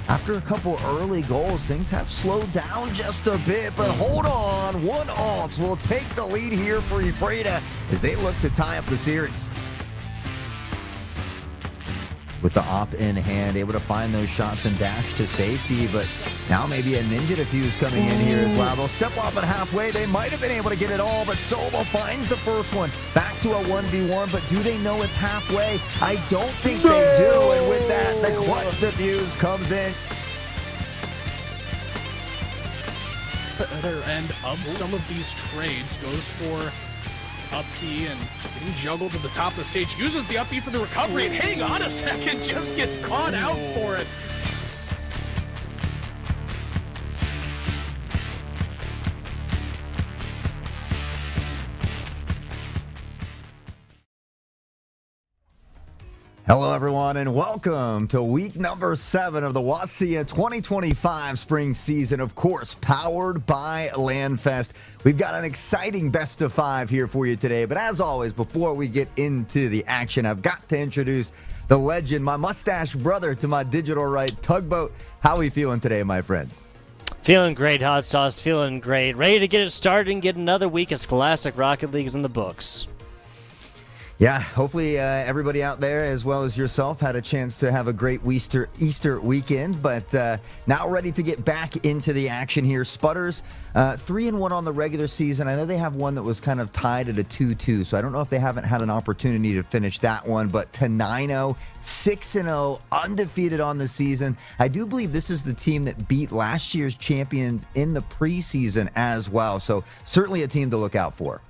After a couple early goals, things have slowed down just a bit, but hold on. One alt will take the lead here for Ephrata as they look to tie up the series. With the op in hand, able to find those shots and dash to safety, but now maybe a ninja defuse coming in here as well. They'll step off at halfway. They might have been able to get it all, but Solo finds the first one. Back to a 1v1, but do they know it's halfway? I don't think they do, and with that, the clutch defuse comes in. The other end of some of these trades goes for up B and getting juggled to the top of the stage, uses the up B for the recovery, and hang on a second, just gets caught out for it. Hello, everyone, and welcome to week number 7 of the WSSEA 2025 spring season, of course, powered by LandFest. We've got an exciting best of 5 here for you today, but as always, before we get into the action, I've got to introduce the legend, my mustache brother to my digital right, Tugboat. How are we feeling today, my friend? Feeling great, Hot Sauce, feeling great. Ready to get it started and get another week of Scholastic Rocket Leagues in the books. Yeah, hopefully everybody out there, as well as yourself, had a chance to have a great Easter weekend, but now ready to get back into the action here. Sputters, 3-1 on the regular season. I know they have one that was kind of tied at a 2-2, so I don't know if they haven't had an opportunity to finish that one, but Tenino, 6-0, undefeated on the season. I do believe this is the team that beat last year's champion in the preseason as well, so certainly a team to look out for.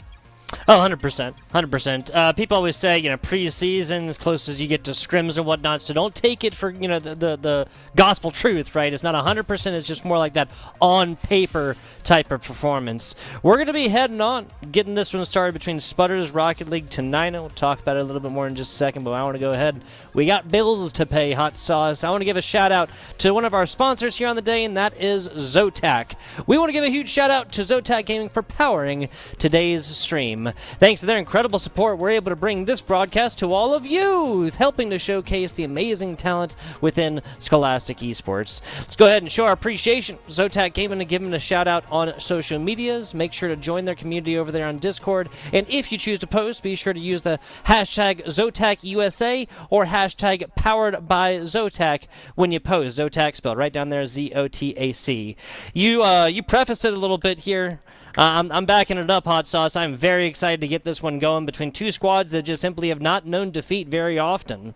Oh, 100%. 100%. People always say, preseason, as close as you get to scrims and whatnot, so don't take it for, the gospel truth, right? It's not 100%, it's just more like that on-paper type of performance. We're going to be heading on, getting this one started between Sputters, Rocket League, Tenino. We'll talk about it a little bit more in just a second, but I want to go ahead. We got bills to pay, Hot Sauce. I want to give a shout-out to one of our sponsors here on the day, and that is Zotac. We want to give a huge shout-out to Zotac Gaming for powering today's stream. Thanks to their incredible support, we're able to bring this broadcast to all of you, helping to showcase the amazing talent within Scholastic Esports. Let's go ahead and show our appreciation. Zotac Gaming, to give them a shout out on social medias. Make sure to join their community over there on Discord. And if you choose to post, be sure to use the hashtag ZotacUSA or hashtag powered by Zotac when you post. Zotac spelled right down there, Z-O-T-A-C. You prefaced it a little bit here. I'm backing it up, Hot Sauce. I'm very excited to get this one going between two squads that just simply have not known defeat very often.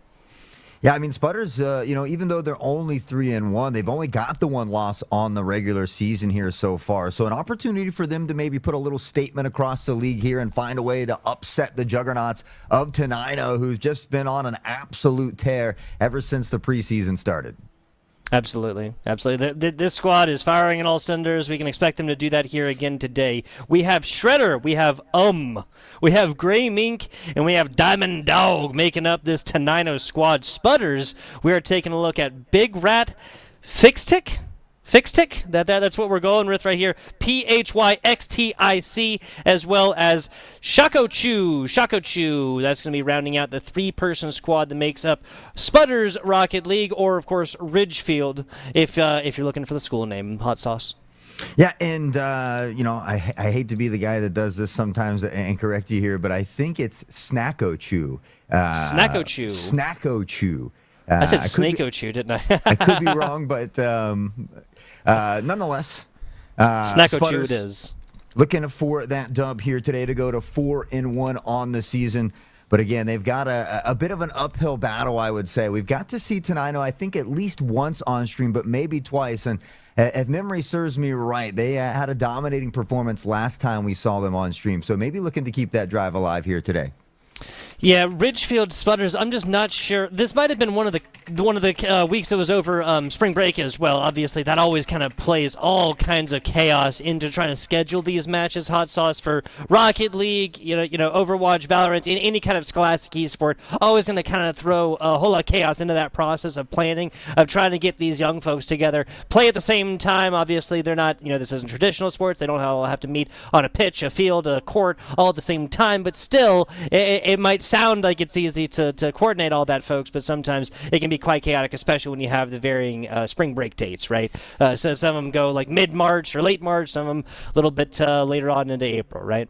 Yeah, I mean, Sputters, even though they're only 3-1, they've only got the one loss on the regular season here so far. So an opportunity for them to maybe put a little statement across the league here and find a way to upset the juggernauts of Tenino, who's just been on an absolute tear ever since the preseason started. Absolutely. This squad is firing in all cylinders. We can expect them to do that here again today. We have Shredder, we have we have Gray Mink, and we have Diamond Dog making up this Tenino squad. Sputters, we are taking a look at Big Rat Fixtic. That's what we're going with right here. Phyxtic, as well as Shakochu. That's going to be rounding out the 3-person squad that makes up Sputters Rocket League, or of course Ridgefield, if you're looking for the school name. Hot Sauce. Yeah, and I hate to be the guy that does this sometimes and correct you here, but I think it's Snackochu. Snackochu. I said Snakeochu, didn't I? I could be wrong, but nonetheless, Snackochu it is. Looking for that dub here today to go to 4-1 on the season. But again, they've got a bit of an uphill battle, I would say. We've got to see Tenino, I think, at least once on stream, but maybe twice. And if memory serves me right, they had a dominating performance last time we saw them on stream. So maybe looking to keep that drive alive here today. Yeah, Ridgefield Sputters, I'm just not sure. This might have been one of the weeks that was over spring break as well. Obviously, that always kind of plays all kinds of chaos into trying to schedule these matches. Hot Sauce for Rocket League, Overwatch, Valorant, any kind of Scholastic esport, always going to kind of throw a whole lot of chaos into that process of planning, of trying to get these young folks together, play at the same time. Obviously, they're not, this isn't traditional sports. They don't all have to meet on a pitch, a field, a court, all at the same time, but still, it might sound like it's easy to coordinate all that, folks, but sometimes it can be quite chaotic, especially when you have the varying spring break dates, right? So some of them go like mid-March or late March, some of them a little bit later on into April, right?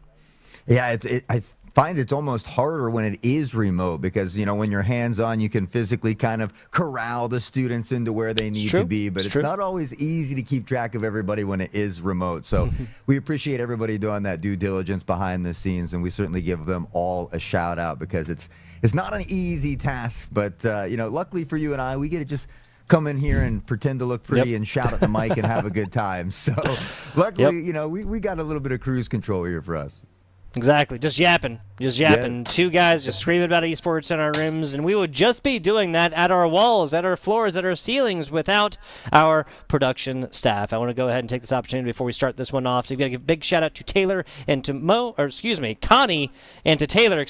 Yeah, I find it's almost harder when it is remote because, when you're hands-on, you can physically kind of corral the students into where they need to be, but it's not always easy to keep track of everybody when it is remote. So we appreciate everybody doing that due diligence behind the scenes, and we certainly give them all a shout-out because it's not an easy task, but, luckily for you and I, we get to just come in here and pretend to look pretty and shout at the mic and have a good time. So luckily, we got a little bit of cruise control here for us. Exactly. Just yapping. Yeah. Two guys just screaming about esports in our rooms, and we would just be doing that at our walls, at our floors, at our ceilings without our production staff. I want to go ahead and take this opportunity before we start this one off to give a big shout out to Taylor and to Connie and to Taylor,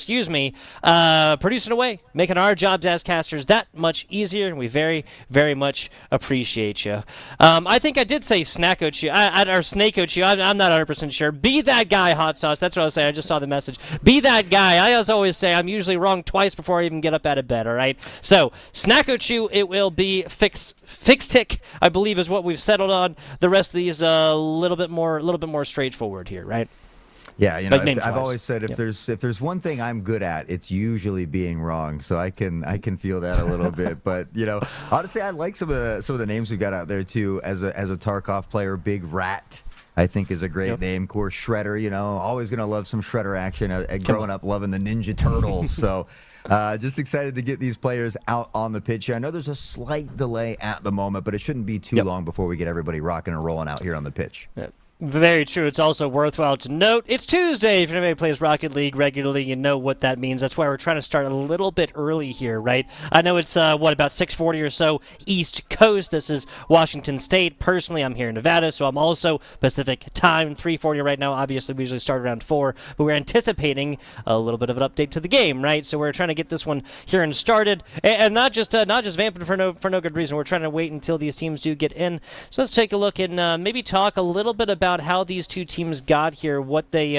producing away, making our jobs as casters that much easier, and we very, very much appreciate you. I think I did say Snacko-Chew, or Snake-O-Chew. I'm not 100% sure. Be that guy, Hot Sauce. That's what I was saying. I just saw the message. Be that guy. I always say I'm usually wrong twice before I even get up out of bed, all right? So, Snacko-Chew, it will be Fix-Tick, I believe is what we've settled on. The rest of these a little bit more straightforward here, right? Yeah, I've always said if there's one thing I'm good at, it's usually being wrong. So I can feel that a little bit. But honestly, I like some of the names we got out there too. As a Tarkov player, Big Rat, I think is a great name. Of course, Shredder, always going to love some Shredder action. Growing up loving the Ninja Turtles. So just excited to get these players out on the pitch here. I know there's a slight delay at the moment, but it shouldn't be too long before we get everybody rocking and rolling out here on the pitch. Very true. It's also worthwhile to note it's Tuesday. If anybody plays Rocket League regularly, you know what that means. That's why we're trying to start a little bit early here, right? I know it's, about 6:40 or so East Coast. This is Washington State. Personally, I'm here in Nevada, so I'm also Pacific time, 3:40 right now. Obviously, we usually start around 4, but we're anticipating a little bit of an update to the game, right? So we're trying to get this one here and started, and not just vamping for no good reason. We're trying to wait until these teams do get in. So let's take a look and maybe talk a little bit about how these two teams got here, what they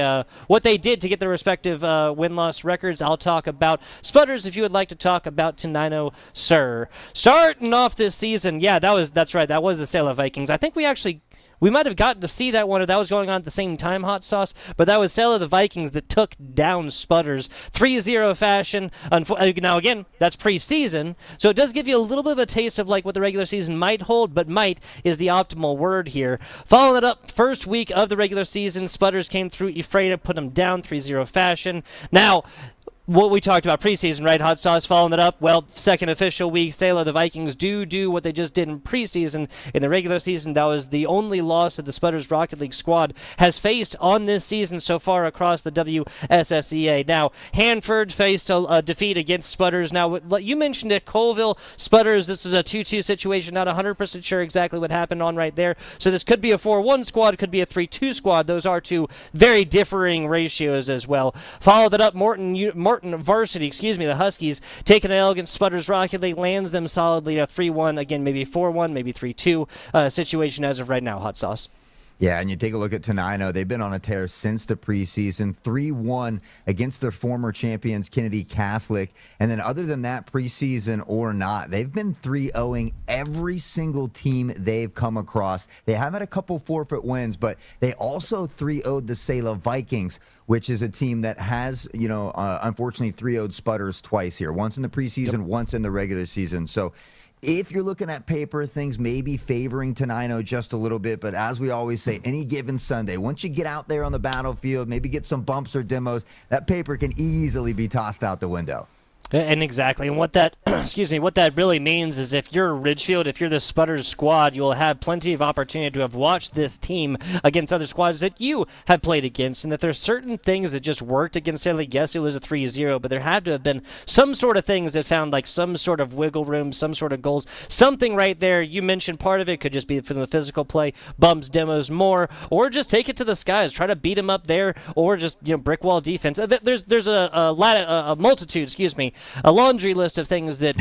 did to get their respective win-loss records. I'll talk about Sputters if you would like to talk about Tenino, sir. Starting off this season, that's right, that was the Sailor Vikings. I think we might have gotten to see that one if that was going on at the same time, Hot Sauce, but that was Sailor the Vikings that took down Sputters 3-0 fashion. Now, again, that's preseason, so it does give you a little bit of a taste of like what the regular season might hold, but might is the optimal word here. Following it up, first week of the regular season, Sputters came through Ephrata, put them down 3-0 fashion. Now, what we talked about preseason, right, Hot Sauce, following it up, well, second official week, Sailor the Vikings do what they just did in preseason. In the regular season, that was the only loss that the Sputters Rocket League squad has faced on this season so far across the WSSEA. Now, Hanford faced a defeat against Sputters. Now, you mentioned it, Colville, Sputters, this was a 2-2 situation, not 100% sure exactly what happened on right there. So this could be a 4-1 squad, could be a 3-2 squad. Those are two very differing ratios as well. Followed it up, Morton Varsity, the Huskies, taking an L against Sputters Rocket League, lands them solidly a 3-1, again, maybe 4-1, maybe 3-2 situation as of right now, Hot Sauce. Yeah, and you take a look at Tenino. They've been on a tear since the preseason, 3-1 against their former champions, Kennedy Catholic. And then other than that, preseason or not, they've been 3-0ing every single team they've come across. They have had a couple forfeit wins, but they also 3-0'd the Sailor Vikings, which is a team that has, unfortunately 3-0'd Sputters twice here, once in the preseason, once in the regular season. So if you're looking at paper, things may be favoring Tenino just a little bit, but as we always say, any given Sunday, once you get out there on the battlefield, maybe get some bumps or demos, that paper can easily be tossed out the window. And exactly, and what that, what that really means is if you're Ridgefield, if you're the Sputters squad, you'll have plenty of opportunity to have watched this team against other squads that you have played against, and that there's certain things that just worked against Italy. Yes, it was a 3-0, but there had to have been some sort of things that found like some sort of wiggle room, some sort of goals, something right there. You mentioned part of it could just be from the physical play, bumps, demos more, or just take it to the skies, try to beat them up there, or just brick wall defense. There's a multitude, a laundry list of things that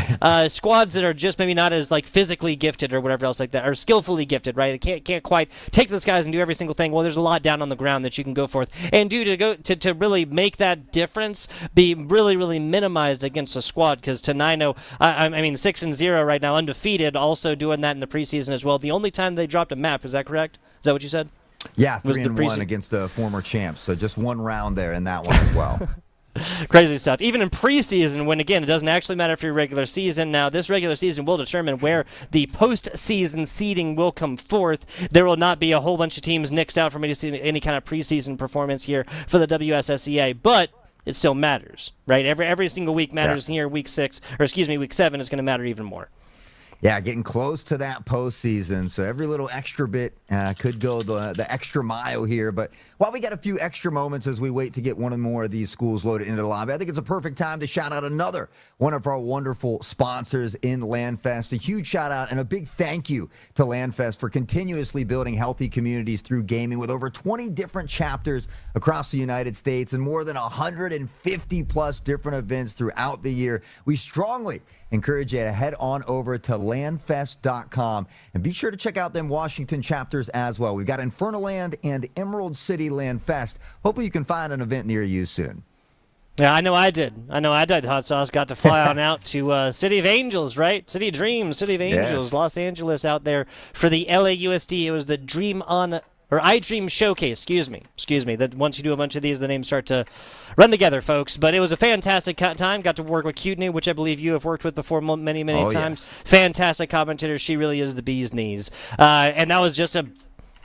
squads that are just maybe not as like physically gifted or whatever else like that, are skillfully gifted, right? They can't quite take those guys and do every single thing. Well, there's a lot down on the ground that you can go forth and do to really make that difference be really, really minimized against a squad, because Tenino, I mean 6-0 right now, undefeated, also doing that in the preseason as well. The only time they dropped a map, is that correct? Is that what you said? Yeah, 3-1 against a former champ. So just one round there in that one as well. Crazy stuff. Even in preseason, when, again, it doesn't actually matter for your regular season. Now, this regular season will determine where the postseason seeding will come forth. There will not be a whole bunch of teams nixed out from any kind of preseason performance here for the WSSEA, but it still matters, right? Every single week matters. Here, week 7 is going to matter even more. Yeah, getting close to that postseason, so every little extra bit could go the extra mile here. But while we got a few extra moments as we wait to get one or more of these schools loaded into the lobby, I think it's a perfect time to shout out another one of our wonderful sponsors in LandFest. A huge shout out and a big thank you to LandFest for continuously building healthy communities through gaming, with over 20 different chapters across the United States and more than 150 plus different events throughout the year. We strongly encourage you to head on over to landfest.com and be sure to check out them Washington chapters as well. We've got Infernoland and Emerald City Land Fest. Hopefully you can find an event near you soon. Yeah, I know I did, Hot Sauce. Got to fly on out to City of Angels, right? City of Dreams, City of Angels, yes. Los Angeles out there for the LAUSD. It was the iDream Showcase, excuse me. That once you do a bunch of these, the names start to run together, folks. But it was a fantastic time. Got to work with Cutney, which I believe you have worked with before many times. Yes. Fantastic commentator. She really is the bee's knees. And that was just a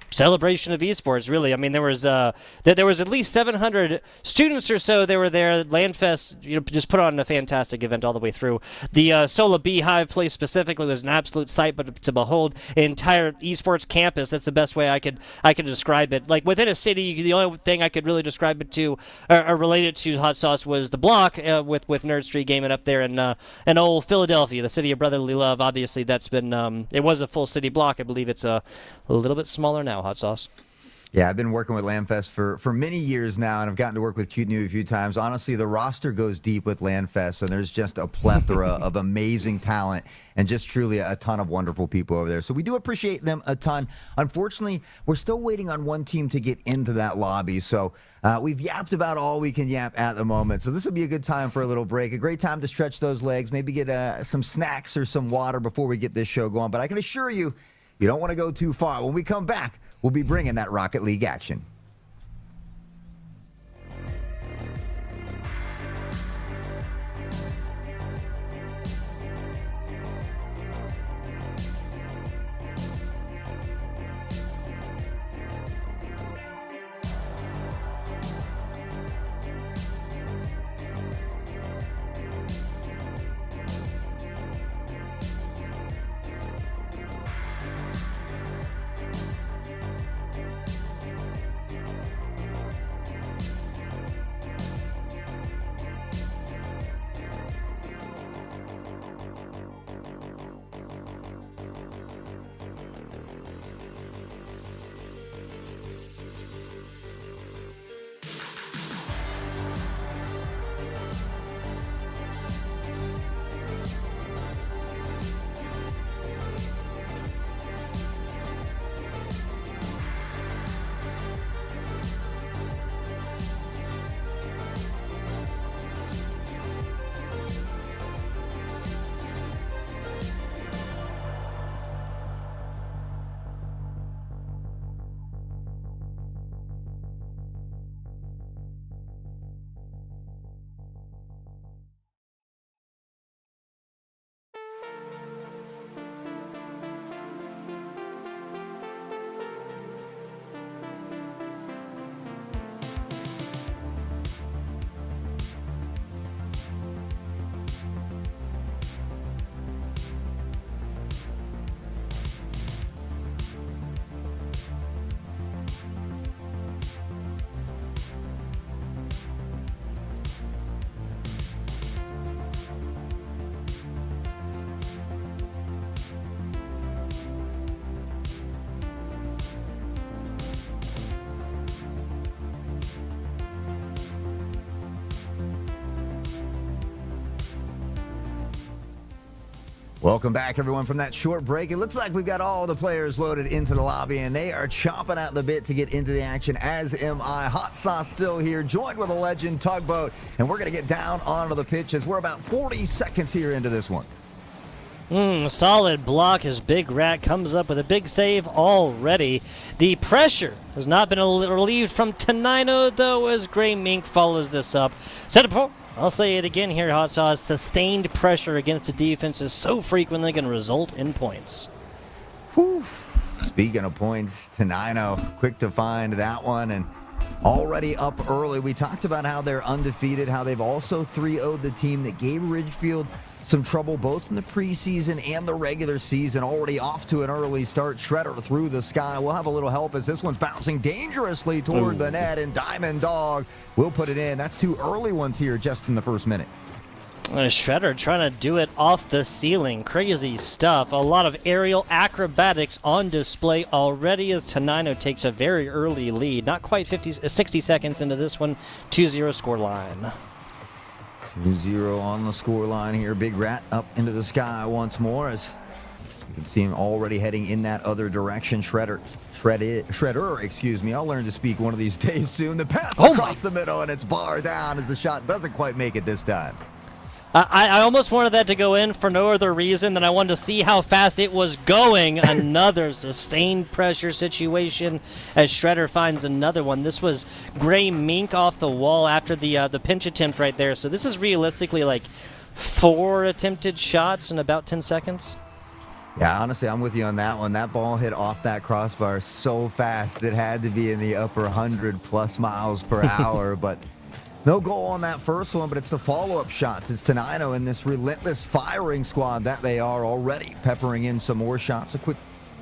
celebration of esports, really. I mean, there was at least 700 students or so that were there. LandFest, just put on a fantastic event all the way through. The Sola Beehive place specifically was an absolute sight, but to behold, an entire esports campus. That's the best way I could describe it. Like within a city, the only thing I could really describe it to or relate it to, Hot Sauce, was the block with Nerd Street Gaming up there in old Philadelphia, the city of brotherly love. Obviously, that's been it was a full city block. I believe it's a little bit smaller now. Hot Sauce. Yeah, I've been working with LandFest for many years now, and I've gotten to work with Cute New a few times. Honestly, the roster goes deep with LandFest, and there's just a plethora of amazing talent and just truly a ton of wonderful people over there. So we do appreciate them a ton. Unfortunately, we're still waiting on one team to get into that lobby, so we've yapped about all we can yap at the moment. So this will be a good time for a little break, a great time to stretch those legs, maybe get some snacks or some water before we get this show going. But I can assure you, you don't want to go too far. When we come back, we'll be bringing that Rocket League action. Welcome back, everyone, from that short break. It looks like we've got all the players loaded into the lobby, and they are chomping at the bit to get into the action, as am I. Hot Sauce still here, joined with a legend, Tugboat, and we're going to get down onto the pitch as we're about 40 seconds here into this one. Solid block as Big Rat comes up with a big save already. The pressure has not been relieved from Tenino, though, as Gray Mink follows this up. I'll say it again here, Hot Sauce. Sustained pressure against the defense is so frequently going to result in points. Whew. Speaking of points, Tenino, quick to find that one, and already up early. We talked about how they're undefeated, how they've also 3-0'd the team that gave Ridgefield some trouble both in the preseason and the regular season. Already off to an early start. Shredder through the sky. We'll have a little help as this one's bouncing dangerously toward the net, and Diamond Dog will put it in. That's two early ones here just in the first minute. Shredder trying to do it off the ceiling. Crazy stuff. A lot of aerial acrobatics on display already as Tenino takes a very early lead. Not quite 60 seconds into this one. 2-0 score line. 2-0 on the score line here. Big Rat up into the sky once more as you can see him already heading in that other direction. Shredder, excuse me. I'll learn to speak one of these days soon. The pass across the middle, and it's barred down as the shot doesn't quite make it this time. I almost wanted that to go in for no other reason than I wanted to see how fast it was going. Another sustained pressure situation as Shredder finds another one. This was Gray Mink off the wall after the pinch attempt right there. So this is realistically like 4 attempted shots in about 10 seconds. Yeah, honestly, I'm with you on that one. That ball hit off that crossbar so fast it had to be in the upper 100+ miles per hour, but no goal on that first one, but it's the follow-up shots. It's Tenino and this relentless firing squad that they are already peppering in some more shots. A quick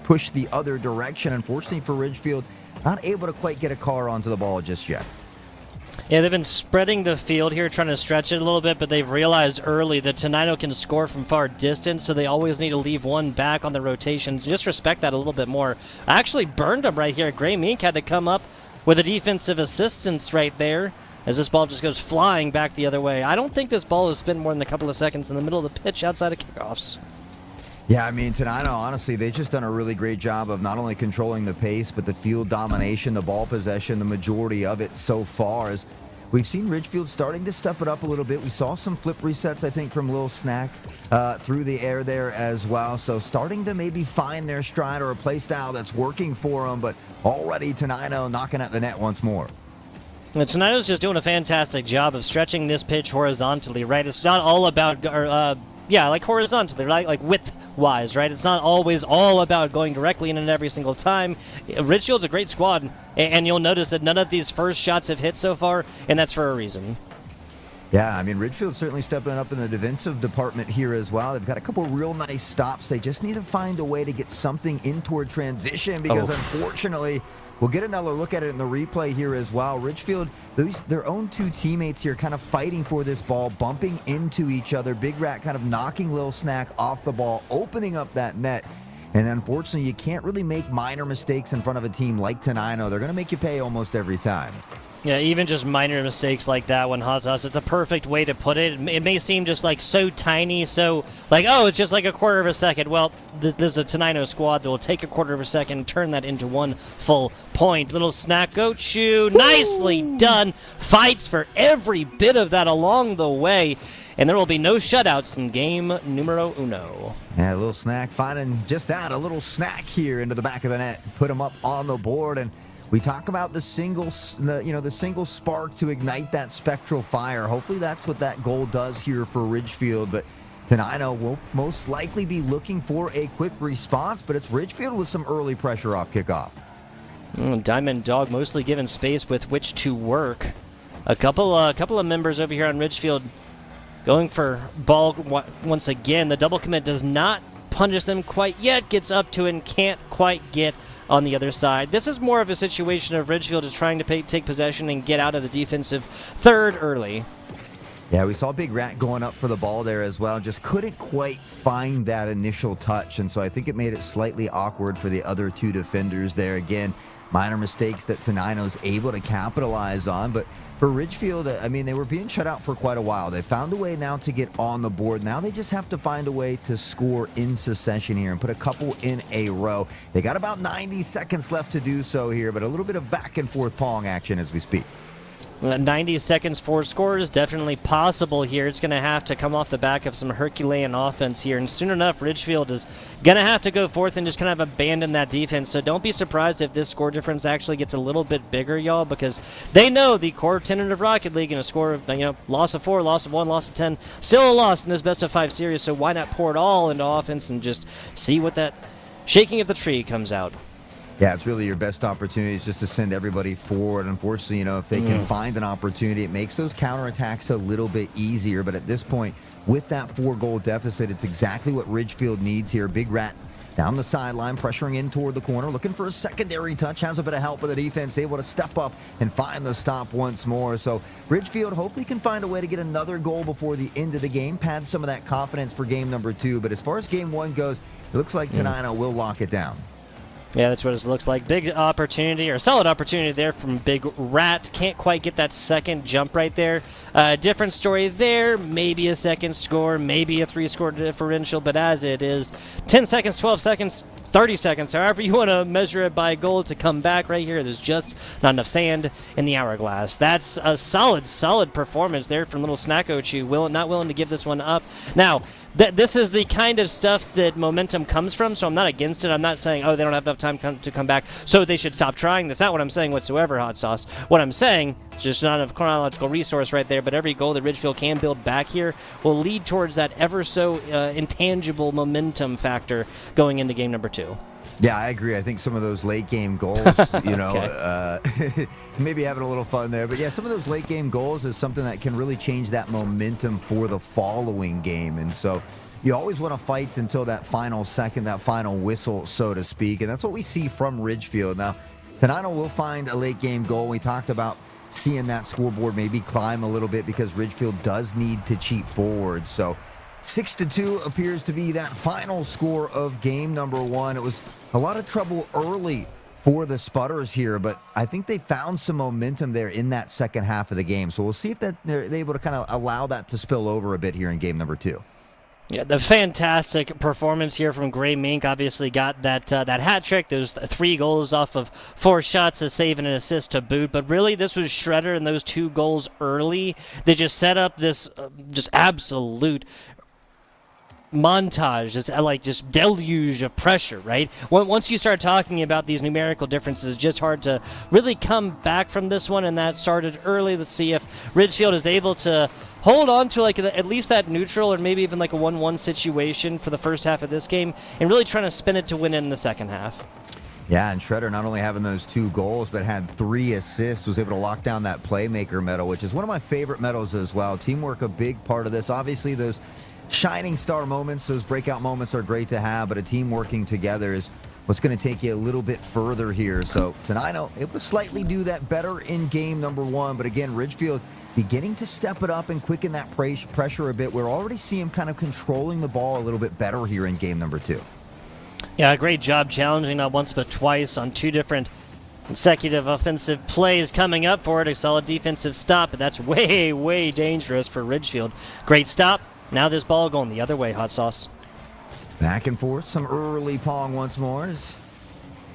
push the other direction. Unfortunately for Ridgefield, not able to quite get a car onto the ball just yet. Yeah, they've been spreading the field here, trying to stretch it a little bit, but they've realized early that Tenino can score from far distance, so they always need to leave one back on the rotations. Just respect that a little bit more. I actually burned them right here. Gray Mink had to come up with a defensive assistance right there, as this ball just goes flying back the other way. I don't think this ball has spent more than a couple of seconds in the middle of the pitch outside of kickoffs. Yeah, I mean, Tenino, honestly, they've just done a really great job of not only controlling the pace, but the field domination, the ball possession, the majority of it so far. As we've seen Ridgefield starting to step it up a little bit. We saw some flip resets, I think, from Lil Snack through the air there as well. So starting to maybe find their stride or a play style that's working for them, but already Tenino knocking at the net once more. And Tenino's just doing a fantastic job of stretching this pitch horizontally, right? It's not all about, like horizontally, right? Like width-wise, right? It's not always all about going directly in it every single time. Ridgefield's a great squad, and you'll notice that none of these first shots have hit so far, and that's for a reason. Yeah, I mean, Ridgefield's certainly stepping up in the defensive department here as well. They've got a couple real nice stops. They just need to find a way to get something in toward transition because, unfortunately, we'll get another look at it in the replay here as well. Ridgefield, their own two teammates here kind of fighting for this ball, bumping into each other. Big Rat kind of knocking Lil Snack off the ball, opening up that net. And unfortunately, you can't really make minor mistakes in front of a team like Tenino. They're going to make you pay almost every time. Yeah, even just minor mistakes like that one, Hot Sauce, it's a perfect way to put it. It may seem just like so tiny, so like, oh, it's just like a quarter of a second. Well, this is a Tenino squad that will take a quarter of a second and turn that into one full point. Little snack goat shoe, nicely done. Fights for every bit of that along the way. And there will be no shutouts in game numero uno. Yeah, a little snack finding just that, a little snack here into the back of the net. Put him up on the board, and we talk about the single spark to ignite that spectral fire. Hopefully that's what that goal does here for Ridgefield. But Tenino will most likely be looking for a quick response, but it's Ridgefield with some early pressure off kickoff. Diamond Dog mostly given space with which to work. A couple of members over here on Ridgefield going for ball once again. The double commit does not punish them quite yet. Gets up to it and can't quite get on the other side. This is more of a situation of Ridgefield is trying to take possession and get out of the defensive third early. Yeah, we saw Big Rat going up for the ball there as well. Just couldn't quite find that initial touch, and so I think it made it slightly awkward for the other two defenders there. Again, minor mistakes that Tenino's able to capitalize on, but for Ridgefield, I mean, they were being shut out for quite a while. They found a way now to get on the board. Now they just have to find a way to score in succession here and put a couple in a row. They got about 90 seconds left to do so here, but a little bit of back and forth pong action as we speak. 90 seconds for scores, definitely possible here. It's going to have to come off the back of some Herculean offense here, and soon enough, Ridgefield is going to have to go forth and just kind of abandon that defense. So don't be surprised if this score difference actually gets a little bit bigger, y'all, because they know the core tenant of Rocket League going to score, loss of 4, loss of 1, loss of 10, still a loss in this best-of-5 series. So why not pour it all into offense and just see what that shaking of the tree comes out? Yeah, it's really your best opportunity is just to send everybody forward. Unfortunately, if they can find an opportunity, it makes those counterattacks a little bit easier. But at this point, with that 4-goal deficit, it's exactly what Ridgefield needs here. Big Rat down the sideline, pressuring in toward the corner, looking for a secondary touch, has a bit of help with the defense, able to step up and find the stop once more. So Ridgefield hopefully can find a way to get another goal before the end of the game, pad some of that confidence for game number 2. But as far as game 1 goes, it looks like Tenino will lock it down. Yeah, that's what it looks like. Big opportunity, or solid opportunity there from Big Rat. Can't quite get that second jump right there. Different story there. Maybe a second score, maybe a 3-score differential, but as it is, 10 seconds, 12 seconds, 30 seconds, however you want to measure it by goal to come back right here. There's just not enough sand in the hourglass. That's a solid performance there from little Snacko Chew. Not willing to give this one up. Now, this is the kind of stuff that momentum comes from, so I'm not against it. I'm not saying, oh, they don't have enough time to come back, so they should stop trying. That's not what I'm saying whatsoever, Hot Sauce. What I'm saying is just not enough chronological resource right there, but every goal that Ridgefield can build back here will lead towards that ever so intangible momentum factor going into game number 2. Yeah, I agree. I think some of those late game goals, maybe having a little fun there. But yeah, some of those late game goals is something that can really change that momentum for the following game. And so you always want to fight until that final second, that final whistle, so to speak. And that's what we see from Ridgefield. Now, Tenino will find a late game goal. We talked about seeing that scoreboard maybe climb a little bit because Ridgefield does need to cheat forward. So 6-2 appears to be that final score of game number 1. It was a lot of trouble early for the Sputters here, but I think they found some momentum there in that second half of the game. So we'll see if they're able to kind of allow that to spill over a bit here in game number 2. Yeah, the fantastic performance here from Gray Mink. Obviously got that hat trick, those 3 goals off of 4 shots, a save and an assist to boot. But really, this was Shredder and those 2 goals early. They just set up this just absolute montage, just deluge of pressure, right? Once you start talking about these numerical differences, it's just hard to really come back from this one, and that started early. Let's see if Ridgefield is able to hold on to at least that neutral or maybe even like a 1-1 situation for the first half of this game and really trying to spin it to win it in the second half. Yeah, and Shredder not only having those 2 goals, but had 3 assists, was able to lock down that playmaker medal, which is one of my favorite medals as well. Teamwork, a big part of this. Obviously, those shining star moments, those breakout moments are great to have, but a team working together is what's going to take you a little bit further here. So Tenino able to slightly do that better in game number 1, but again, Ridgefield beginning to step it up and quicken that pressure a bit. We're already seeing him kind of controlling the ball a little bit better here in game number 2. Yeah, great job challenging not once but twice on 2 different consecutive offensive plays coming up for it. A solid defensive stop, but that's way dangerous for Ridgefield. Great stop. Now this ball going the other way, Hot Sauce. Back and forth, some early pong once more.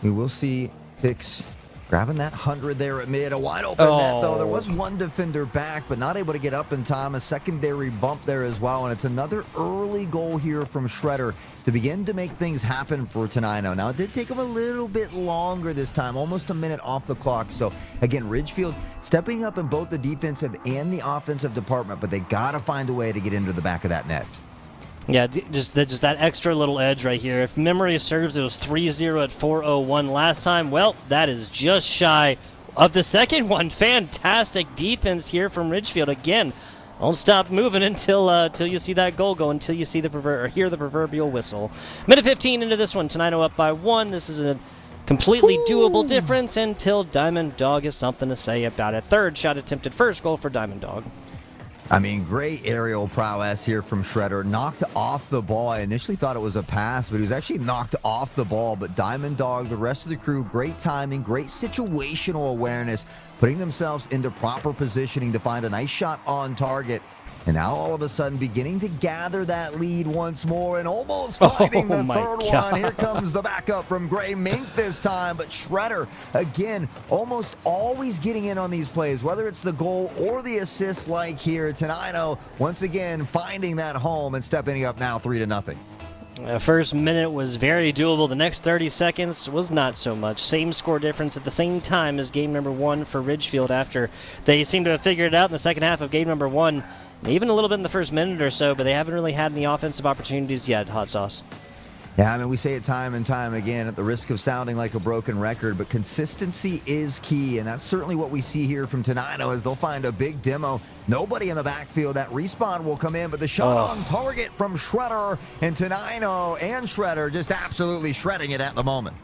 We will see Fix grabbing that 100 there at mid. A wide open net, though. There was 1 defender back, but not able to get up in time. A secondary bump there as well, and it's another early goal here from Shredder to begin to make things happen for Tenino. Now, it did take him a little bit longer this time, almost a minute off the clock. So, again, Ridgefield stepping up in both the defensive and the offensive department, but they got to find a way to get into the back of that net. Yeah, just that extra little edge right here. If memory serves, it was 3-0 at 4:01 last time. Well, that is just shy of the second one. Fantastic defense here from Ridgefield. Again, don't stop moving until you see that goal go, until you see hear the proverbial whistle. Minute 15 into this one. Tenino up by 1. This is a completely doable difference until Diamond Dog has something to say about it. Third shot attempted, first goal for Diamond Dog. I mean, great aerial prowess here from Shredder. Knocked off the ball. I initially thought it was a pass, but he was actually knocked off the ball. But Diamond Dog, the rest of the crew, great timing, great situational awareness, putting themselves into proper positioning to find a nice shot on target. And now all of a sudden beginning to gather that lead once more and almost finding the third one. Here comes the backup from Gray Mink this time. But Shredder, again, almost always getting in on these plays, whether it's the goal or the assist like here. Tenino, once again, finding that home and stepping up now 3-0. The first minute was very doable. The next 30 seconds was not so much. Same score difference at the same time as game number 1 for Ridgefield after they seem to have figured it out in the second half of game number 1. Even a little bit in the first minute or so, but they haven't really had any offensive opportunities yet, Hot Sauce. Yeah, I mean, we say it time and time again at the risk of sounding like a broken record, but consistency is key, and that's certainly what we see here from Tenino as they'll find a big demo. Nobody in the backfield. That respawn will come in, but the shot on target from Shredder, and Tenino and Shredder just absolutely shredding it at the moment.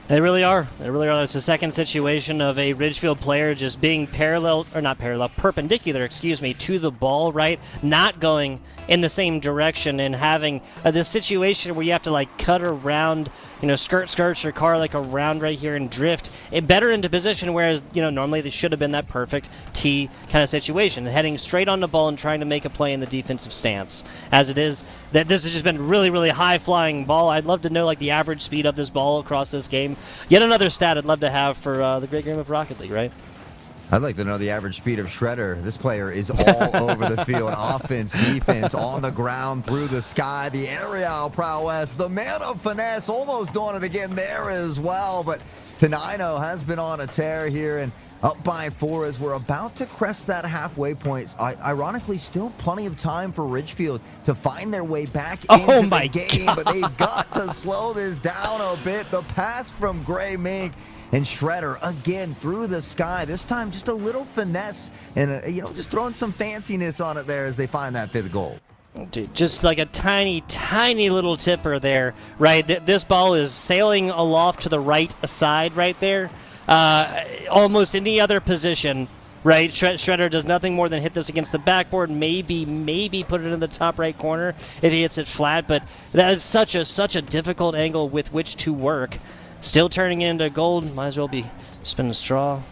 They really are. They really are. It's the second situation of a Ridgefield player just being perpendicular, to the ball, right? Not going in the same direction and having this situation where you have to like cut around, skirt your car like around right here and drift it better into position, whereas, normally they should have been that perfect T kind of situation, heading straight on the ball and trying to make a play in the defensive stance. As it is, that this has just been really, really high-flying ball. I'd love to know like the average speed of this ball across this game. Yet another stat I'd love to have for the great game of Rocket League, right? I'd like to know the average speed of Shredder. This player is all over the field. Offense, defense, on the ground, through the sky, the aerial prowess, the man of finesse, almost doing it again there as well. But Tenino has been on a tear here and up by 4 as we're about to crest that halfway point. Ironically, still plenty of time for Ridgefield to find their way back into the game, but they've got to slow this down a bit. The pass from Gray Mink. And Shredder, again, through the sky. This time, just a little finesse and, just throwing some fanciness on it there as they find that 5th goal. Dude, just like a tiny, tiny little tipper there, right? This ball is sailing aloft to the right side right there. Almost any other position, right? Shredder does nothing more than hit this against the backboard, maybe put it in the top right corner if he hits it flat, but that is such a difficult angle with which to work. Still turning it into gold. Might as well be spinning straw.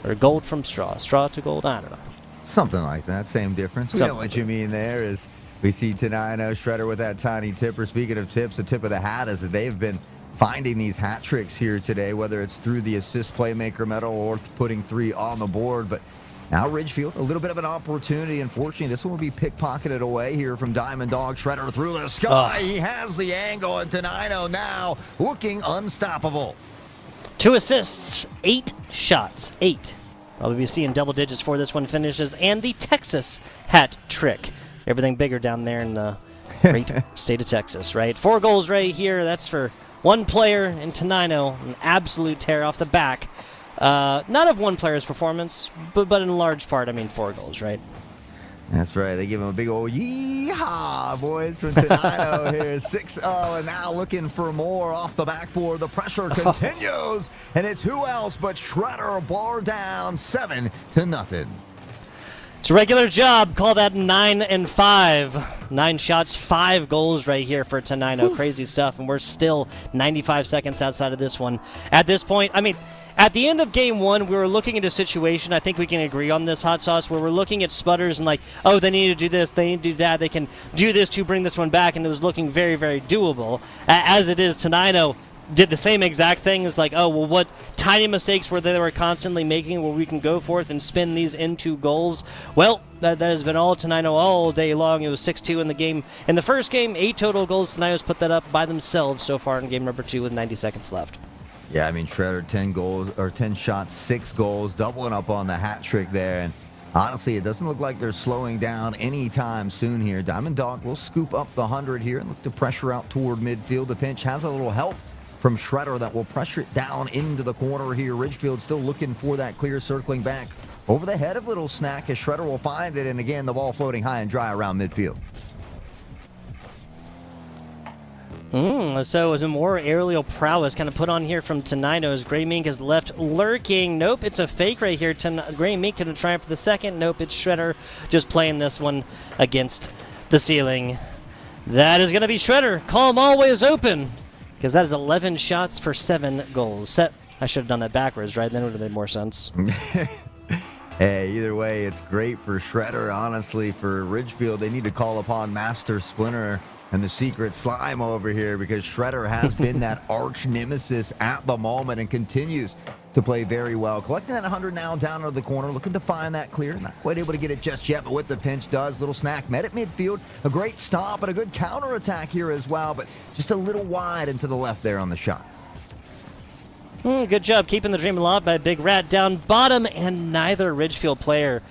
Or gold from straw. Straw to gold. I don't know. Something like that. Same difference. We know what you mean there is we see Tenino, Shredder with that tiny tipper. Speaking of tips, the tip of the hat is that they've been finding these hat tricks here today, whether it's through the assist playmaker medal or putting 3 on the board. But now Ridgefield, a little bit of an opportunity. Unfortunately, this one will be pickpocketed away here from Diamond Dog. Shredder through the sky. He has the angle, and Tenino now looking unstoppable. 2 assists, 8 shots. 8. Probably be seeing double digits for this one finishes. And the Texas hat trick. Everything bigger down there in the great state of Texas, right? 4 goals right here. That's for one player in Tenino. An absolute tear off the back. Not of one player's performance, but in large part, 4 goals, right? That's right. They give him a big old yee-haw, boys, from Tenino here. 6-0, and now looking for more off the backboard. The pressure continues, and it's who else but Shredder, bar down 7-0. It's a regular job. Call that 9 and 5. 9 shots, 5 goals right here for Tenino. Crazy stuff, and we're still 95 seconds outside of this one. At this point, at the end of game 1, we were looking at a situation, I think we can agree on this, Hot Sauce, where we're looking at sputters and they need to do this, they need to do that, they can do this to bring this one back, and it was looking very, very doable. As it is, Tenino did the same exact thing. It's what tiny mistakes were they were constantly making where we can go forth and spin these into goals? Well, that has been all Tenino all day long. It was 6-2 in the game. In the first game, 8 total goals. Tenino's put that up by themselves so far in game number 2 with 90 seconds left. Yeah, Shredder, 10 shots, 6 goals, doubling up on the hat trick there. And honestly, it doesn't look like they're slowing down anytime soon here. Diamond Dog will scoop up the 100 here and look to pressure out toward midfield. The pinch has a little help from Shredder that will pressure it down into the corner here. Ridgefield still looking for that clear, circling back over the head of Little Snack as Shredder will find it. And again, the ball floating high and dry around midfield. So the more aerial prowess kind of put on here from Tenino as Gray Mink is left lurking. Nope, it's a fake right here. Gray Mink going to try for the second. Nope, it's Shredder just playing this one against the ceiling. That is going to be Shredder. Call him always open, because that is 11 shots for 7 goals. Set. I should have done that backwards, right? Then it would have made more sense. Hey, either way, it's great for Shredder. Honestly, for Ridgefield, they need to call upon Master Splinter and the Secret Slime over here, because Shredder has been that arch nemesis at the moment and continues to play very well. Collecting that 100 now down into the corner, looking to find that clear. Not quite able to get it just yet, but with the pinch does. Little snack met at midfield. A great stop and a good counter attack here as well, but just a little wide and to the left there on the shot. Good job keeping the dream alive by Big Rat down bottom, and neither Ridgefield player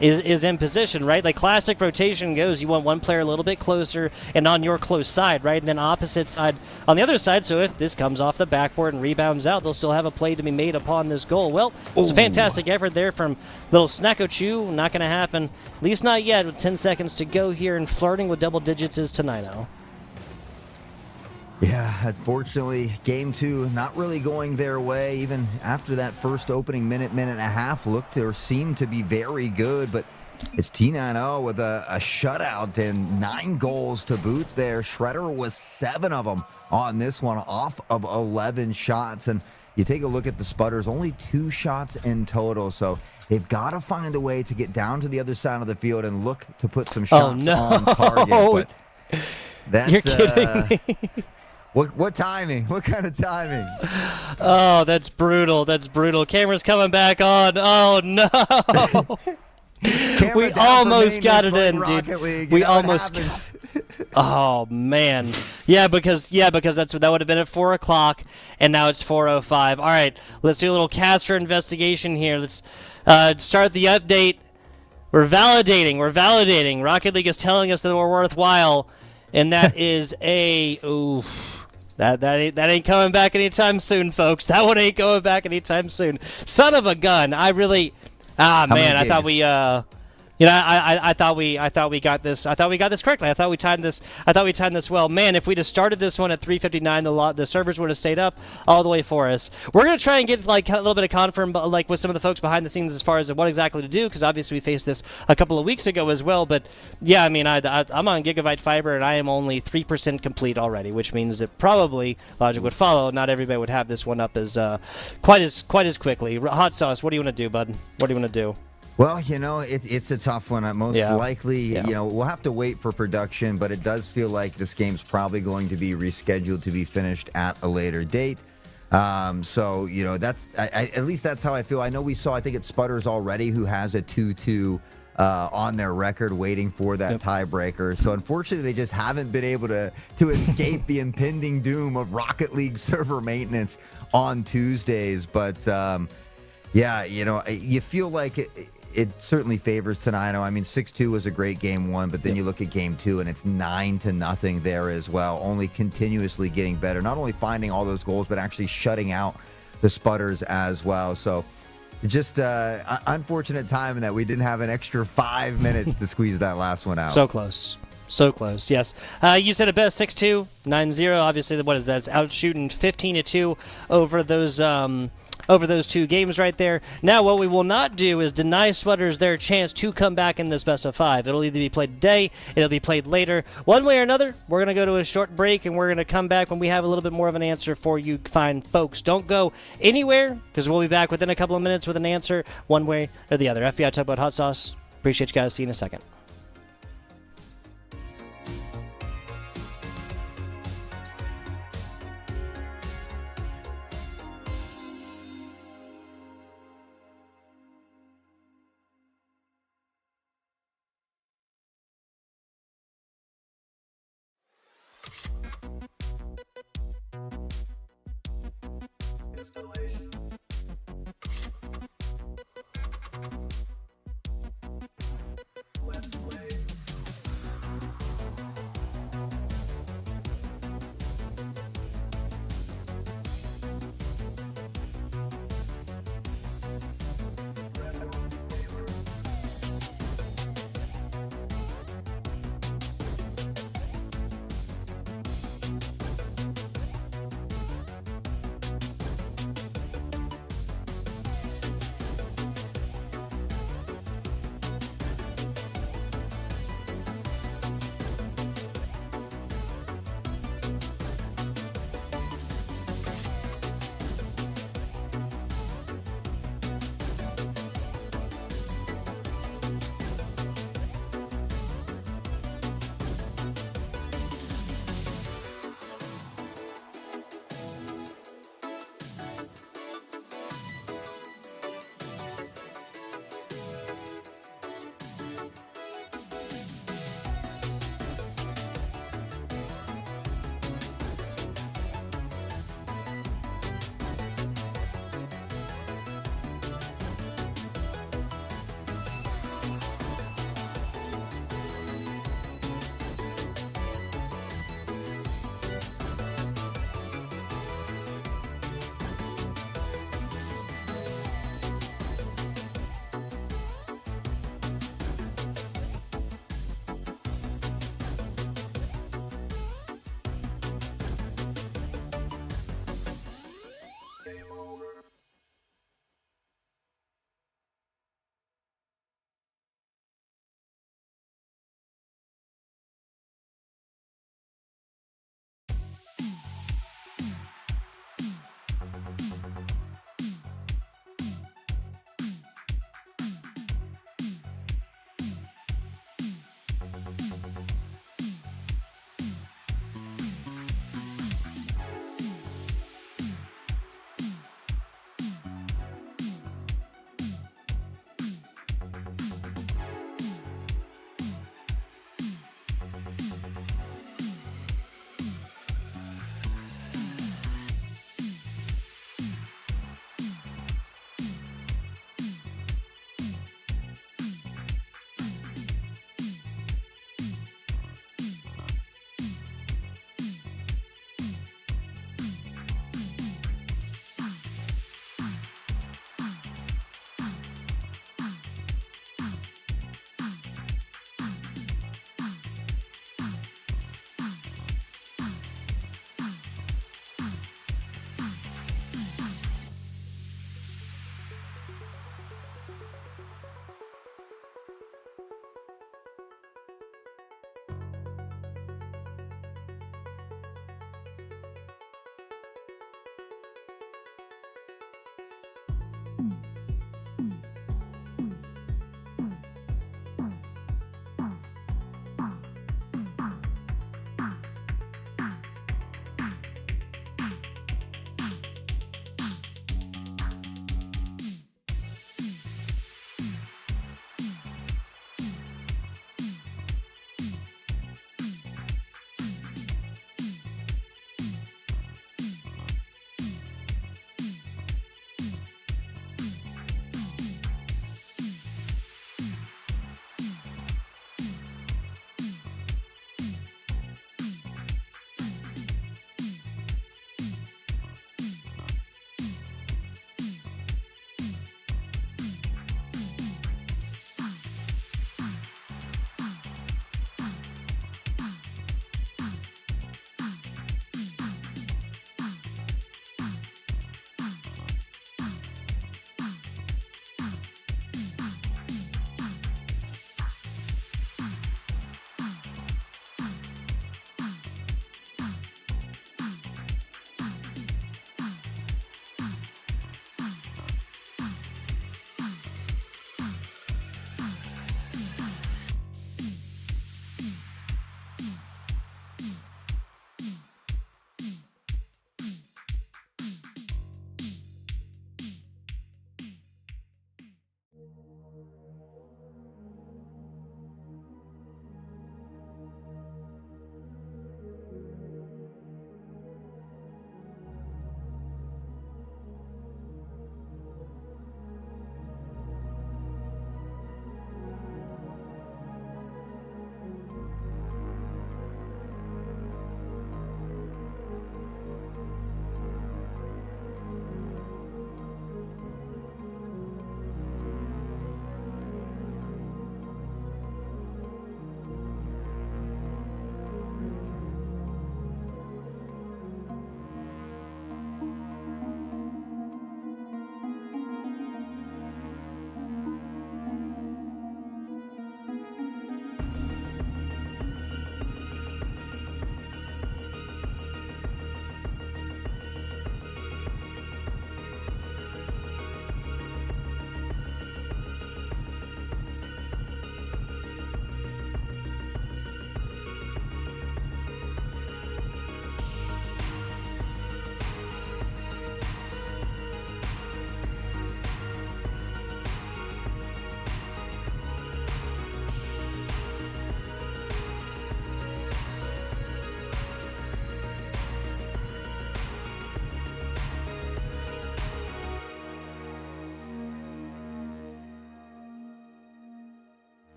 is in position, right? Like classic rotation goes, you want one player a little bit closer and on your close side, right? And then opposite side on the other side, so if this comes off the backboard and rebounds out, they'll still have a play to be made upon this goal. Well, it's a fantastic effort there from little Snacko Chew. Not going to happen, at least not yet, with 10 seconds to go here, and flirting with double digits is Tenino. Yeah, unfortunately, game 2 not really going their way. Even after that first opening minute and a half looked or seemed to be very good, but it's Tenino with a shutout and 9 goals to boot there. Shredder was 7 of them on this one off of 11 shots, and you take a look at the Spudders, only 2 shots in total, so they've got to find a way to get down to the other side of the field and look to put some shots on target. But that, you're kidding me. What timing? What kind of timing? Oh, that's brutal. That's brutal. Camera's coming back on. Oh, no. We almost got it in, dude. We almost got Oh, man. Yeah, because that would have been at 4 o'clock, and now it's 4:05. All right, let's do a little caster investigation here. Let's start the update. We're validating. Rocket League is telling us that we're worthwhile, and that is a... Oof. That ain't coming back anytime soon, folks. That one ain't going back anytime soon. Son of a gun. I really... man, I thought we... I thought we got this. I thought we got this correctly. I thought we timed this well. Man, if we'd have started this one at 3:59, the servers would have stayed up all the way for us. We're gonna try and get like a little bit of confirm, like with some of the folks behind the scenes as far as what exactly to do, because obviously we faced this a couple of weeks ago as well. But yeah, I mean, I'm on Gigabyte Fiber and I am only 3% complete already, which means that probably logic would follow. Not everybody would have this one up as quite as quickly. Hot Sauce, what do you want to do, bud? What do you want to do? Well, it's a tough one. Most likely, we'll have to wait for production, but it does feel like this game's probably going to be rescheduled to be finished at a later date. So, that's at least that's how I feel. I know we saw, I think it's Spudders already, who has a 2-2 on their record waiting for that tiebreaker. So, unfortunately, they just haven't been able to escape the impending doom of Rocket League server maintenance on Tuesdays. But, you feel like it certainly favors Tenino. I mean, 6-2 was a great game 1, but then you look at game 2 and it's 9-0 there as well. Only continuously getting better. Not only finding all those goals, but actually shutting out the Spudders as well. So just unfortunate timing that we didn't have an extra 5 minutes to squeeze that last one out. So close. Yes. You said it best, 6-2, 9-0. Obviously, what is that? It's out shooting 15-2 over those 2 games right there. Now, what we will not do is deny Spudders their chance to come back in this best of 5. It'll either be played today, it'll be played later. One way or another, we're going to go to a short break, and we're going to come back when we have a little bit more of an answer for you fine folks. Don't go anywhere, because we'll be back within a couple of minutes with an answer one way or the other. FBI Tugboat Hot Sauce. Appreciate you guys. See you in a second. Installation. Let's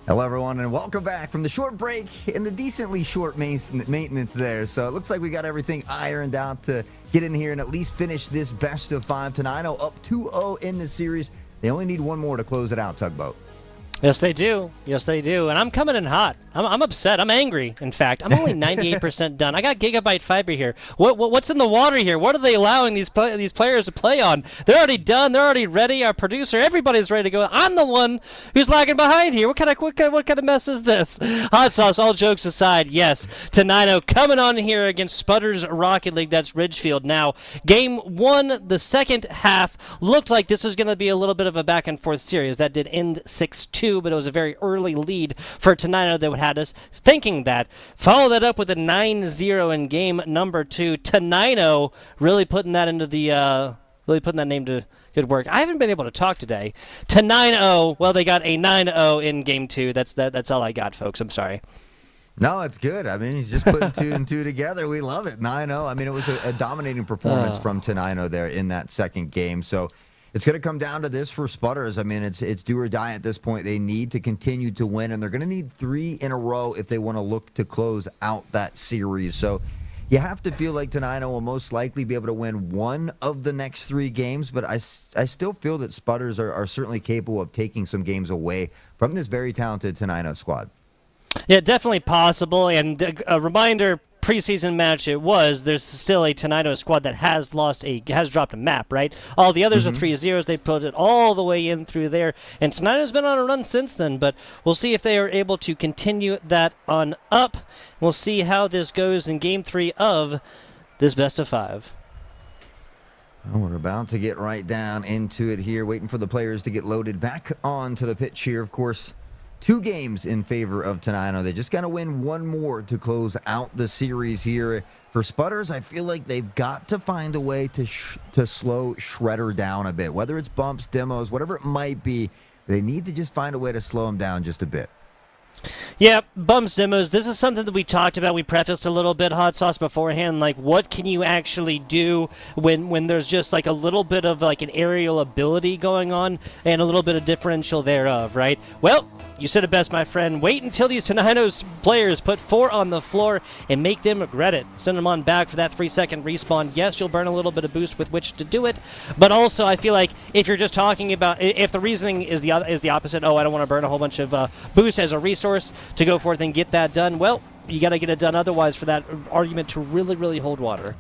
Hello, everyone, and welcome back from the short break and the decently short maintenance there. So it looks like we got everything ironed out to get in here and at least finish this best of 5. Tenino up 2-0 in the series. They only need one more to close it out, Tugboat. Yes, they do. Yes, they do. And I'm coming in hot. I'm upset. I'm angry, in fact. I'm only 98% done. I got gigabyte fiber here. What's in the water here? What are they allowing these players to play on? They're already done. They're already ready. Our producer, everybody's ready to go. I'm the one who's lagging behind here. What kind of mess is this? Hot sauce, all jokes aside, yes. Tenino coming on here against Sputter's Rocket League. That's Ridgefield. Now, game 1, the second half, looked like this was going to be a little bit of a back-and-forth series. That did end 6-2. But it was a very early lead for Tenino that had us thinking that. Follow that up with a 9-0 in game number 2. Tenino really putting that into the putting that name to good work. I haven't been able to talk today. Tenino, well, they got a 9-0 in game 2. That's all I got, folks. I'm sorry. No, it's good. I mean, he's just putting 2 and 2 together. We love it. 9-0. I mean, it was a dominating performance from Tenino there in that second game. So it's going to come down to this for Sputters. I mean, it's do or die at this point. They need to continue to win, and they're going to need 3 in a row if they want to look to close out that series. So you have to feel like Tenino will most likely be able to win 1 of the next 3 games, but I still feel that Sputters are certainly capable of taking some games away from this very talented Tenino squad. Yeah, definitely possible, and a reminder, preseason match there's still a Tenino squad that has dropped a map, right? All the others are 3-0s. They put it all the way in through there, and Tenino's been on a run since then, but we'll see if they are able to continue that on up. We'll see how this goes in game 3 of this best of 5. Well, we're about to get right down into it here, waiting for the players to get loaded back onto the pitch here. Of course, 2 games in favor of Tenino. They just got to win 1 more to close out the series here. For Sputters, I feel like they've got to find a way to slow Shredder down a bit. Whether it's bumps, demos, whatever it might be, they need to just find a way to slow him down just a bit. Yeah, bumps, demos. This is something that we talked about. We prefaced a little bit, Hot Sauce, beforehand. Like, what can you actually do when there's just like a little bit of like an aerial ability going on and a little bit of differential thereof, right? Well, you said it best, my friend. Wait until these Tenino's players put 4 on the floor and make them regret it. Send them on back for that 3-second respawn. Yes, you'll burn a little bit of boost with which to do it, but also I feel like if you're just talking about, if the reasoning is the opposite, I don't want to burn a whole bunch of boost as a resource to go forth and get that done, well, you got to get it done otherwise for that argument to really, really hold water.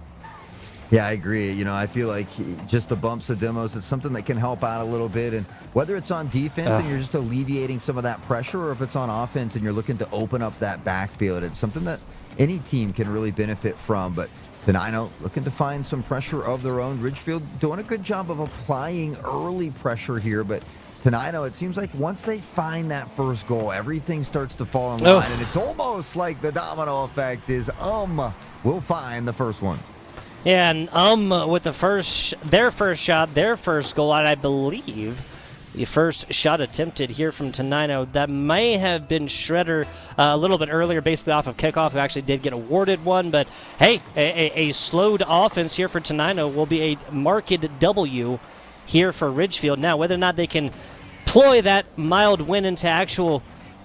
Yeah, I agree. You know, I feel like just the bumps, the demos, it's something that can help out a little bit. And whether it's on defense and you're just alleviating some of that pressure, or if it's on offense and you're looking to open up that backfield, it's something that any team can really benefit from. But Tenino looking to find some pressure of their own. Ridgefield doing a good job of applying early pressure here, but Tenino, it seems like once they find that first goal, everything starts to fall in line, and it's almost like the domino effect is, we'll find the first one. Yeah, and with their first shot, their first goal, and I believe the first shot attempted here from Tenino, that may have been Shredder a little bit earlier, basically off of kickoff, who actually did get awarded one. But hey, a slowed offense here for Tenino will be a marked W here for Ridgefield. Now, whether or not they can ploy that mild win into actual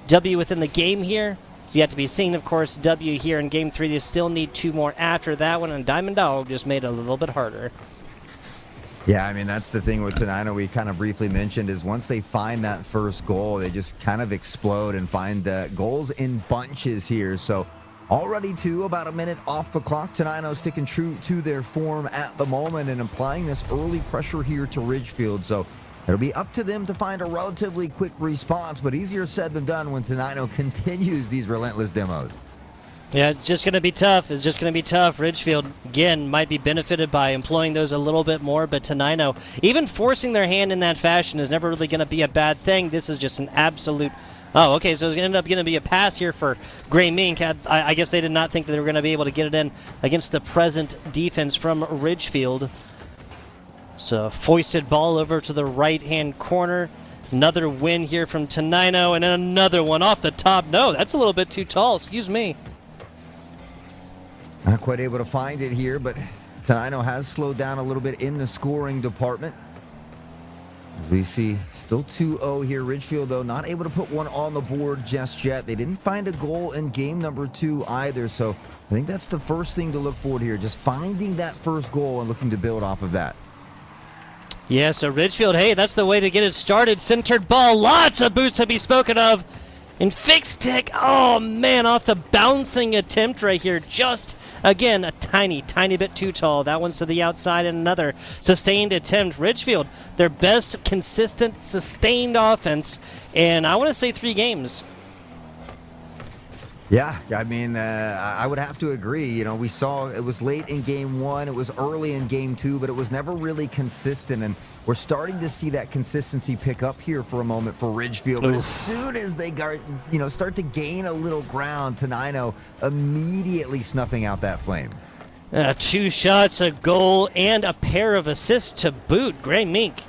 W within the game here is yet to be seen. Of course, W here in game 3. They still need 2 more after that one, and Diamond Dog just made it a little bit harder. Yeah, I mean, that's the thing with Tenino we kind of briefly mentioned, is once they find that first goal, they just kind of explode and find goals in bunches here. So already about a minute off the clock. Tenino sticking true to their form at the moment and applying this early pressure here to Ridgefield. So it'll be up to them to find a relatively quick response, but easier said than done when Tenino continues these relentless demos. Yeah, it's just going to be tough. It's just going to be tough. Ridgefield, again, might be benefited by employing those a little bit more, but Tenino, even forcing their hand in that fashion is never really going to be a bad thing. This is just an absolute... Oh, okay, so it's going to be a pass here for Gray Mink. I guess they did not think that they were going to be able to get it in against the present defense from Ridgefield. So, foisted ball over to the right-hand corner. Another win here from Tenino, and then another one off the top. No, that's a little bit too tall. Excuse me. Not quite able to find it here, but Tenino has slowed down a little bit in the scoring department. We see still 2-0 here. Ridgefield, though, not able to put one on the board just yet. They didn't find a goal in game number 2 either, so I think that's the first thing to look forward here, just finding that first goal and looking to build off of that. Yeah, so Ridgefield, hey, that's the way to get it started. Centered ball, lots of boost to be spoken of. And fixed stick, oh man, off the bouncing attempt right here. Just, again, a tiny bit too tall. That one's to the outside, and another sustained attempt. Ridgefield, their best consistent, sustained offense, and I want to say 3 games. Yeah, I mean, I would have to agree. You know, we saw it was late in game 1, it was early in game 2, but it was never really consistent, and we're starting to see that consistency pick up here for a moment for Ridgefield. But as soon as they got, start to gain a little ground, Tenino immediately snuffing out that flame. 2 shots, a goal, and a pair of assists to boot. Gray Mink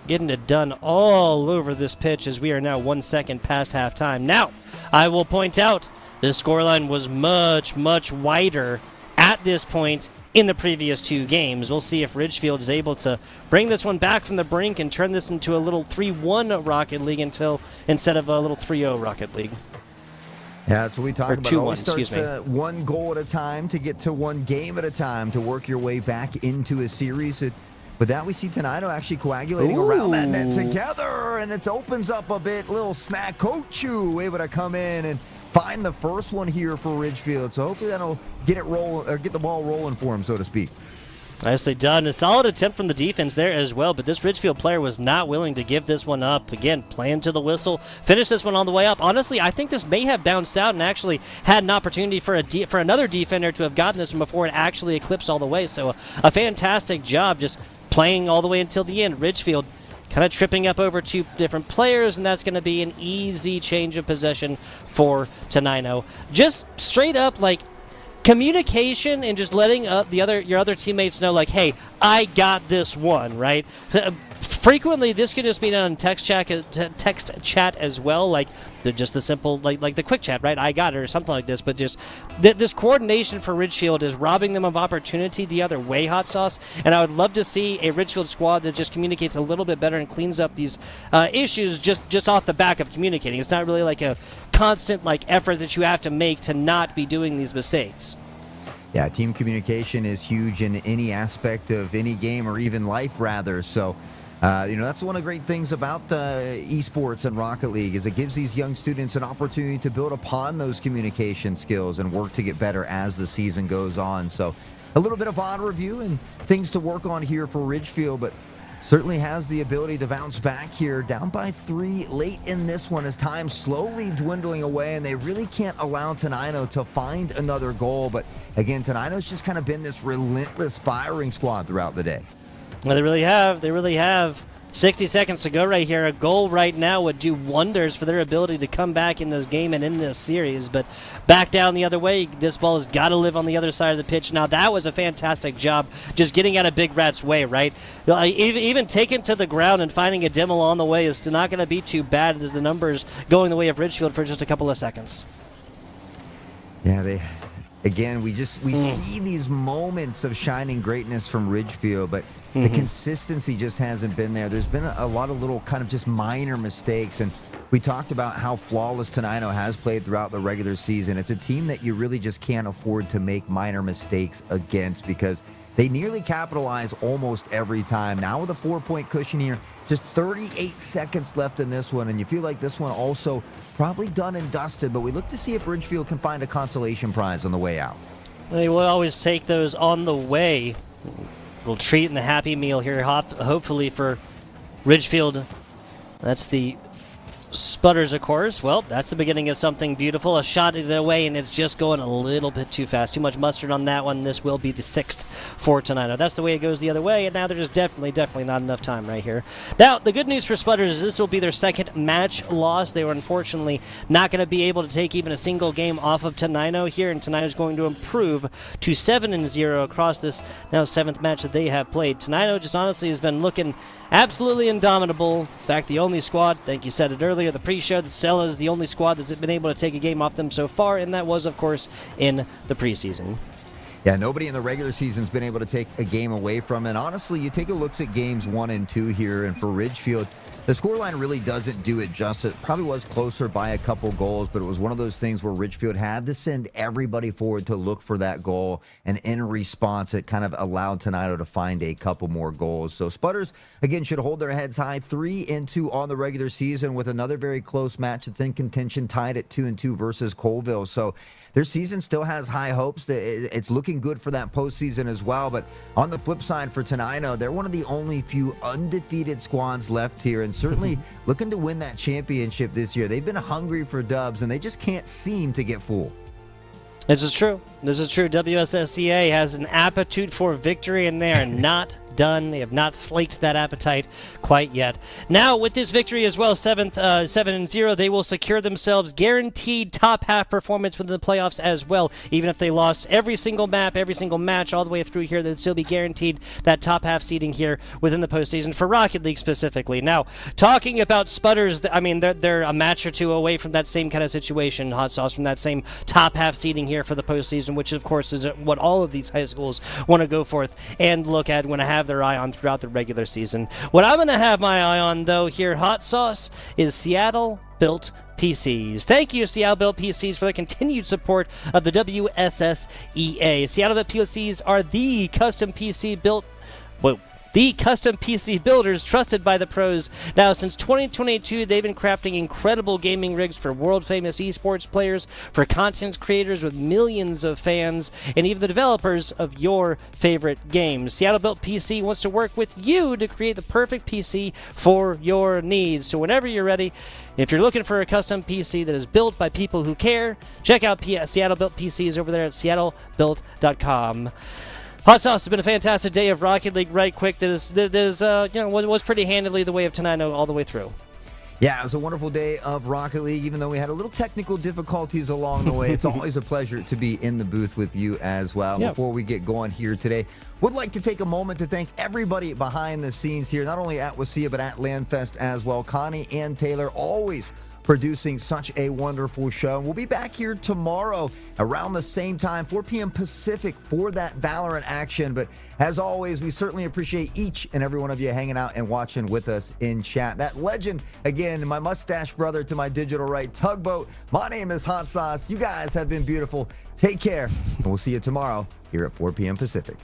getting it done all over this pitch as we are now 1 second past halftime. Now, I will point out, the scoreline was much wider at this point in the previous 2 games. We'll see if Ridgefield is able to bring this one back from the brink and turn this into a little 3-1 Rocket League instead of a little 3-0 Rocket League. Yeah, that's what we talk about. 2-1, Always starts 1 goal at a time to get to 1 game at a time to work your way back into a series. But that we see Tenino actually coagulating around that net together, and it opens up a bit. Little snack Kochu able to come in and find the first one here for Ridgefield. So hopefully that'll get the ball rolling for him, so to speak. Nicely done. A solid attempt from the defense there as well, but this Ridgefield player was not willing to give this one up. Again, playing to the whistle. Finish this one on the way up. Honestly, I think this may have bounced out and actually had an opportunity for another defender to have gotten this one before it actually eclipsed all the way. So a fantastic job just playing all the way until the end. Ridgefield kind of tripping up over 2 different players, and that's going to be an easy change of possession for Tenino. Just straight up, like, communication and just letting your other teammates know, like, hey, I got this one, right? Frequently, this could just be done in text chat as well, like just the simple, like the quick chat, right? I got it, or something like this. But just this coordination for Ridgefield is robbing them of opportunity the other way, Hot Sauce. And I would love to see a Ridgefield squad that just communicates a little bit better and cleans up these issues just off the back of communicating. It's not really like a constant effort that you have to make to not be doing these mistakes. Yeah, team communication is huge in any aspect of any game, or even life, rather. So, that's one of the great things about esports and Rocket League, is it gives these young students an opportunity to build upon those communication skills and work to get better as the season goes on. So, a little bit of odd review and things to work on here for Ridgefield, but certainly has the ability to bounce back here. Down by 3 late in this one as time slowly dwindling away, and they really can't allow Tenino to find another goal. But again, Tenino's just kind of been this relentless firing squad throughout the day. Well, they really have. They really have. 60 seconds to go right here. A goal right now would do wonders for their ability to come back in this game and in this series. But back down the other way, this ball has got to live on the other side of the pitch. Now, that was a fantastic job just getting out of Big Rat's way, right? Even taking to the ground and finding a dim along the way is not going to be too bad as the numbers going the way of Ridgefield for just a couple of seconds. Yeah, we see these moments of shining greatness from Ridgefield, but the consistency just hasn't been there. There's been a lot of little kind of just minor mistakes, and we talked about how flawless Tenino has played throughout the regular season. It's a team that you really just can't afford to make minor mistakes against, because they nearly capitalize almost every time. Now with a 4-point cushion here, just 38 seconds left in this one, and you feel like this one also probably done and dusted, but we look to see if Ridgefield can find a consolation prize on the way out. They will always take those on the way. Little treat in the Happy Meal here, hopefully for Ridgefield. That's the Sputters, of course. Well, that's the beginning of something beautiful. A shot the way, and it's just going a little bit too fast. Too much mustard on that one. This will be the 6th for Tenino. That's the way it goes the other way, and now there's definitely not enough time right here. Now, the good news for Sputters is this will be their 2nd match loss. They were unfortunately not going to be able to take even a single game off of Tenino here, and Tenino's going to improve to 7-0 across this now 7th match that they have played. Tenino just honestly has been looking absolutely indomitable. In fact, the only squad, I think you said it earlier, the pre-show, that Sela is the only squad that's been able to take a game off them so far, and that was, of course, in the preseason. Yeah, nobody in the regular season's been able to take a game away from it. Honestly, you take a look at games 1 and 2 here, and for Ridgefield, the scoreline really doesn't do it justice. It probably was closer by a couple goals, but it was one of those things where Ridgefield had to send everybody forward to look for that goal, and in response, it kind of allowed Tenino to find a couple more goals. So Spudders, again, should hold their heads high, 3-2 on the regular season with another very close match that's in contention, tied at 2-2 versus Colville. So their season still has high hopes. It's looking good for that postseason as well. But on the flip side for Tenino, they're one of the only few undefeated squads left here, and certainly looking to win that championship this year. They've been hungry for dubs, and they just can't seem to get full. This is true. This is true. WSSEA has an appetite for victory, and they are not done. They have not slaked that appetite quite yet. Now, with this victory as well, 7-0, they will secure themselves guaranteed top half performance within the playoffs as well. Even if they lost every single map, every single match all the way through here, they'd still be guaranteed that top half seeding here within the postseason for Rocket League specifically. Now, talking about Spudders, I mean, they're a match or two away from that same kind of situation, Hot Sauce, from that same top half seeding here for the postseason, which of course is what all of these high schools want to go forth and look at when I have their eye on throughout the regular season. What I'm going to have my eye on, though, here, Hot Sauce, is Seattle-built PCs. Thank you, Seattle-built PCs, for their continued support of the WSSEA. Seattle-built PCs are the custom PC built... Whoa. The custom PC builders trusted by the pros. Now, since 2022, they've been crafting incredible gaming rigs for world-famous esports players, for content creators with millions of fans, and even the developers of your favorite games. Seattle Built PC wants to work with you to create the perfect PC for your needs. So whenever you're ready, if you're looking for a custom PC that is built by people who care, check out Seattle Built PCs over there at seattlebuilt.com. Hot Sauce, has been a fantastic day of Rocket League. Right quick, was pretty handily the way of Tenino all the way through. Yeah, it was a wonderful day of Rocket League, even though we had a little technical difficulties along the way. It's always a pleasure to be in the booth with you as well. Yeah. Before we get going here today, would like to take a moment to thank everybody behind the scenes here, not only at WSSEA, but at LandFest as well. Connie and Taylor, always producing such a wonderful show. We'll be back here tomorrow around the same time, 4 p.m. Pacific, for that Valorant action. But as always, we certainly appreciate each and every one of you hanging out and watching with us in chat. That legend, again, my mustache brother to my digital right, Tugboat. My name is Hot Sauce. You guys have been beautiful. Take care, and we'll see you tomorrow here at 4 p.m. Pacific.